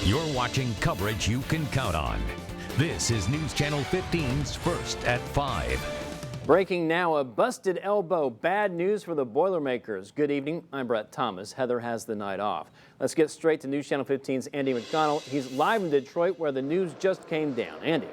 You're watching coverage you can count on. This is News Channel 15's First at 5. Breaking now, a busted elbow. Bad news for the Boilermakers. Good evening, I'm Brett Thomas. Heather has the night off. Let's get straight to News Channel 15's Andy McDonald. He's live in Detroit where the news just came down. Andy.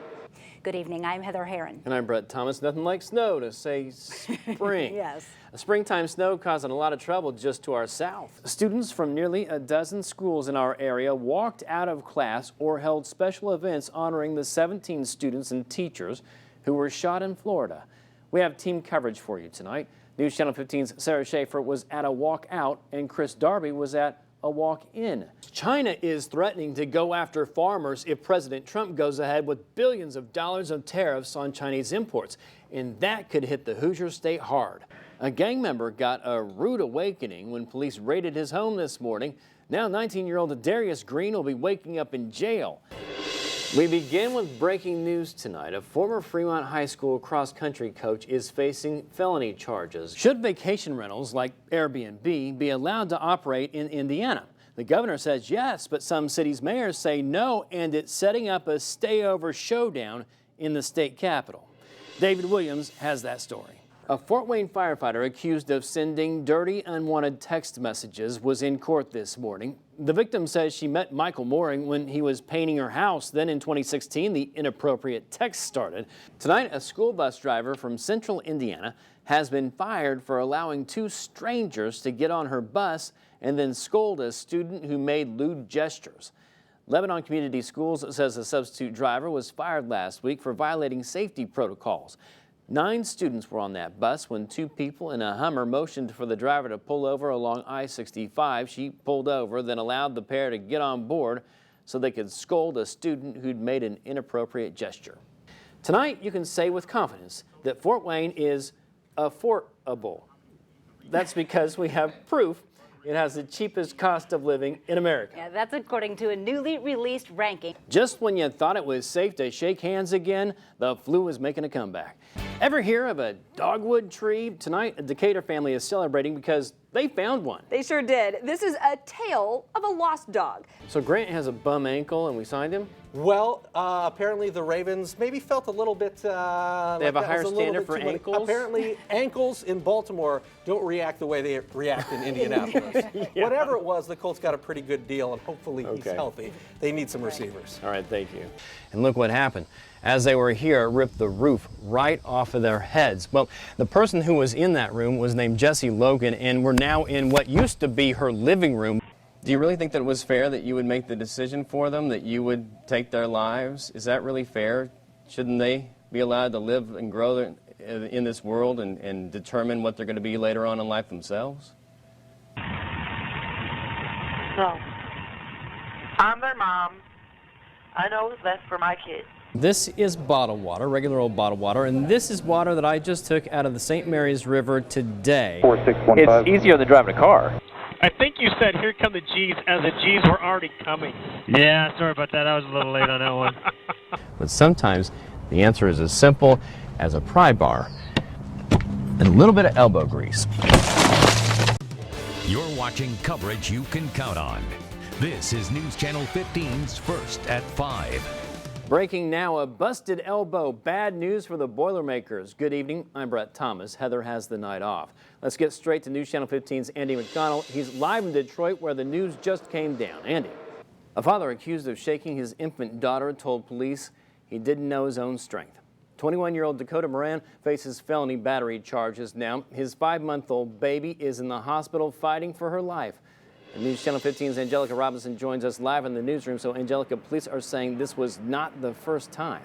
Good evening, I'm Heather Heron. And I'm Brett Thomas. Nothing like snow to say spring. Yes. A springtime snow causing a lot of trouble just to our south. Students from nearly a dozen schools in our area walked out of class or held special events honoring the 17 students and teachers who were shot in Florida. We have team coverage for you tonight. News Channel 15's Sarah Schaefer was at a walkout and Chris Darby was at a walk-in. China is threatening to go after farmers if President Trump goes ahead with billions of dollars of tariffs on Chinese imports, and that could hit the Hoosier State hard. A gang member got a rude awakening when police raided his home this morning. Now 19-year-old Darius Green will be waking up in jail. We begin with breaking news tonight. A former Fremont High School cross-country coach is facing felony charges. Should vacation rentals like Airbnb be allowed to operate in Indiana? The governor says yes, but some cities' mayors say no, and it's setting up a stayover showdown in the state capitol. David Williams has that story. A Fort Wayne firefighter accused of sending dirty, unwanted text messages was in court this morning. The victim says she met Michael Mooring when he was painting her house. Then in 2016, the inappropriate text started. Tonight, a school bus driver from central Indiana has been fired for allowing two strangers to get on her bus and then scold a student who made lewd gestures. Lebanon Community Schools says a substitute driver was fired last week for violating safety protocols. 9 students were on that bus when 2 people in a Hummer motioned for the driver to pull over along I-65. She pulled over, then allowed the pair to get on board so they could scold a student who'd made an inappropriate gesture. Tonight, you can say with confidence that Fort Wayne is affordable. That's because we have proof it has the cheapest cost of living in America. Yeah, that's according to a newly released ranking. Just when you thought it was safe to shake hands again, the flu is making a comeback. Ever hear of a dogwood tree? Tonight, a Decatur family is celebrating because they found one. They sure did. This is a tale of a lost dog. So Grant has a bum ankle and we signed him? Well, apparently the Ravens maybe felt a little bit. They have a higher standard for ankles? Apparently, ankles in Baltimore don't react the way they react in Indianapolis. Yeah. Whatever it was, the Colts got a pretty good deal, and hopefully he's healthy. They need some receivers. All right, thank you. And look what happened. As they were here, it ripped the roof right off of their heads. Well, the person who was in that room was named Jessie Logan, and we're now in what used to be her living room. Do you really think that it was fair that you would make the decision for them, that you would take their lives? Is that really fair? Shouldn't they be allowed to live and grow in this world and determine what they're going to be later on in life themselves? No. I'm their mom. I know what's best for my kids. This is bottled water, regular old bottled water, and this is water that I just took out of the St. Mary's River today. 4615. It's easier than driving a car. I think you said, here come the G's, as the G's were already coming. Yeah, sorry about that. I was a little late on that one. But sometimes the answer is as simple as a pry bar and a little bit of elbow grease. You're watching coverage you can count on. This is News Channel 15's First at 5. Breaking now, a busted elbow. Bad news for the Boilermakers. Good evening, I'm Brett Thomas. Heather has the night off. Let's get straight to News Channel 15's Andy McDonald. He's live in Detroit where the news just came down. Andy. A father accused of shaking his infant daughter told police he didn't know his own strength. 21-year-old Dakota Moran faces felony battery charges now. His 5-month-old baby is in the hospital fighting for her life. And News Channel 15's Angelica Robinson joins us live in the newsroom. So, Angelica, police are saying this was not the first time.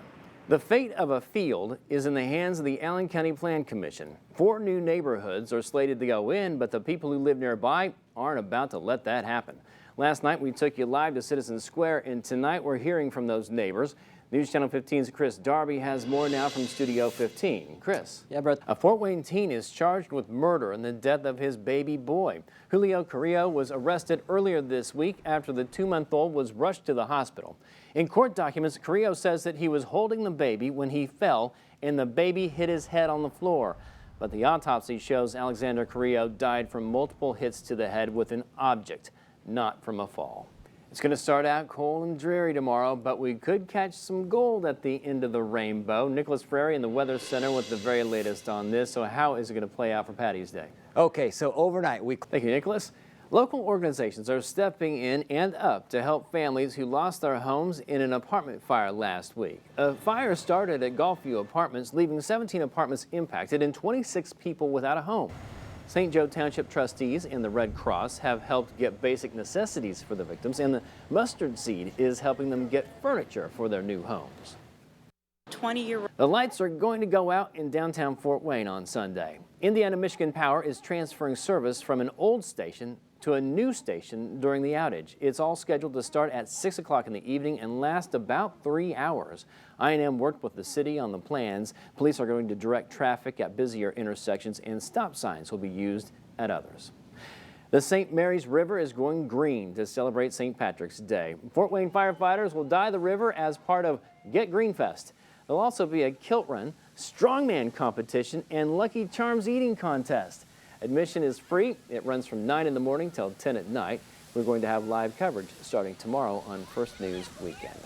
The fate of a field is in the hands of the Allen County Plan Commission. 4 new neighborhoods are slated to go in, but the people who live nearby aren't about to let that happen. Last night, we took you live to Citizen Square, and tonight we're hearing from those neighbors. News Channel 15's Chris Darby has more now from Studio 15. Chris. Yeah, Brett. A Fort Wayne teen is charged with murder in the death of his baby boy. Julio Carrillo was arrested earlier this week after the 2-month-old was rushed to the hospital. In court documents, Carrillo says that he was holding the baby when he fell and the baby hit his head on the floor. But the autopsy shows Alexander Carrillo died from multiple hits to the head with an object, not from a fall. It's going to start out cold and dreary tomorrow, but we could catch some gold at the end of the rainbow. Nicholas Frary in the Weather Center with the very latest on this. So how is it going to play out for Patty's Day? Okay, so overnight we... Thank you, Nicholas. Local organizations are stepping in and up to help families who lost their homes in an apartment fire last week. A fire started at Gulfview Apartments, leaving 17 apartments impacted and 26 people without a home. St. Joe Township trustees and the Red Cross have helped get basic necessities for the victims, and the Mustard Seed is helping them get furniture for their new homes. The lights are going to go out in downtown Fort Wayne on Sunday. Indiana Michigan Power is transferring service from an old station to a new station during the outage. It's all scheduled to start at 6 o'clock in the evening and last about 3 hours. I&M worked with the city on the plans. Police are going to direct traffic at busier intersections, and stop signs will be used at others. The St. Mary's River is going green to celebrate St. Patrick's Day. Fort Wayne firefighters will dye the river as part of Get Green Fest. There'll also be a kilt run, strongman competition, and Lucky Charms eating contest. Admission is free. It runs from 9 in the morning till 10 at night. We're going to have live coverage starting tomorrow on First News Weekend.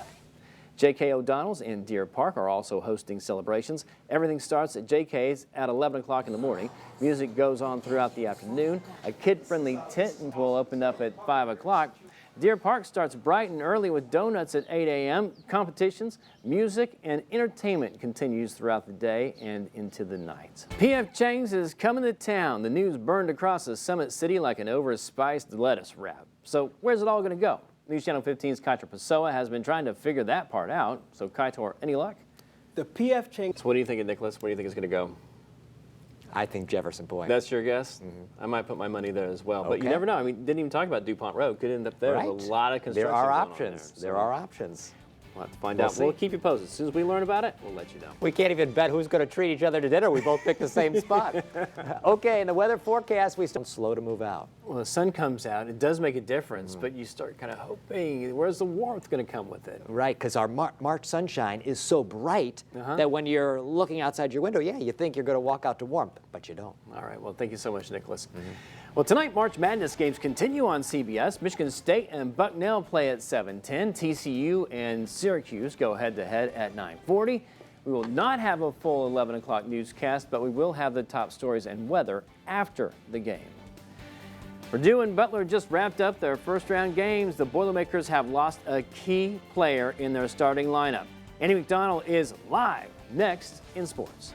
J.K. O'Donnell's in Deer Park are also hosting celebrations. Everything starts at J.K.'s at 11 o'clock in the morning. Music goes on throughout the afternoon. A kid-friendly tent will open up at 5 o'clock. Deer Park starts bright and early with donuts at 8 a.m. Competitions, music, and entertainment continues throughout the day and into the night. P.F. Chang's is coming to town. The news burned across the Summit City like an overspiced lettuce wrap. So where's it all going to go? News Channel 15's Kaitor Pessoa has been trying to figure that part out. So Kaitor, any luck? The P.F. Chang's. So what do you think, Nicholas? Where do you think it's going to go? I think Jefferson Point. That's your guess? I might put my money there as well. But you Okay. never know. I mean, didn't even talk about DuPont Road. Could end up there. Right. There's a lot of construction There are going on options. there. There So are options. We'll have to find We'll out. see. We'll keep you posted. As soon as we learn about it, we'll let you know. We can't even bet who's going to treat each other to dinner. We both picked the same spot. Okay, in the weather forecast, we still slow to move out. Well, the sun comes out. It does make a difference, but you start kind of hoping, where's the warmth going to come with it? Right, because our March sunshine is so bright that when you're looking outside your window, yeah, you think you're going to walk out to warmth, but you don't. All right. Well, thank you so much, Nicholas. Well, tonight, March Madness games continue on CBS. Michigan State and Bucknell play at 7:10. TCU and Syracuse go head-to-head at 9:40. We will not have a full 11 o'clock newscast, but we will have the top stories and weather after the game. Purdue and Butler just wrapped up their first-round games. The Boilermakers have lost a key player in their starting lineup. Andy McDonald is live next in sports.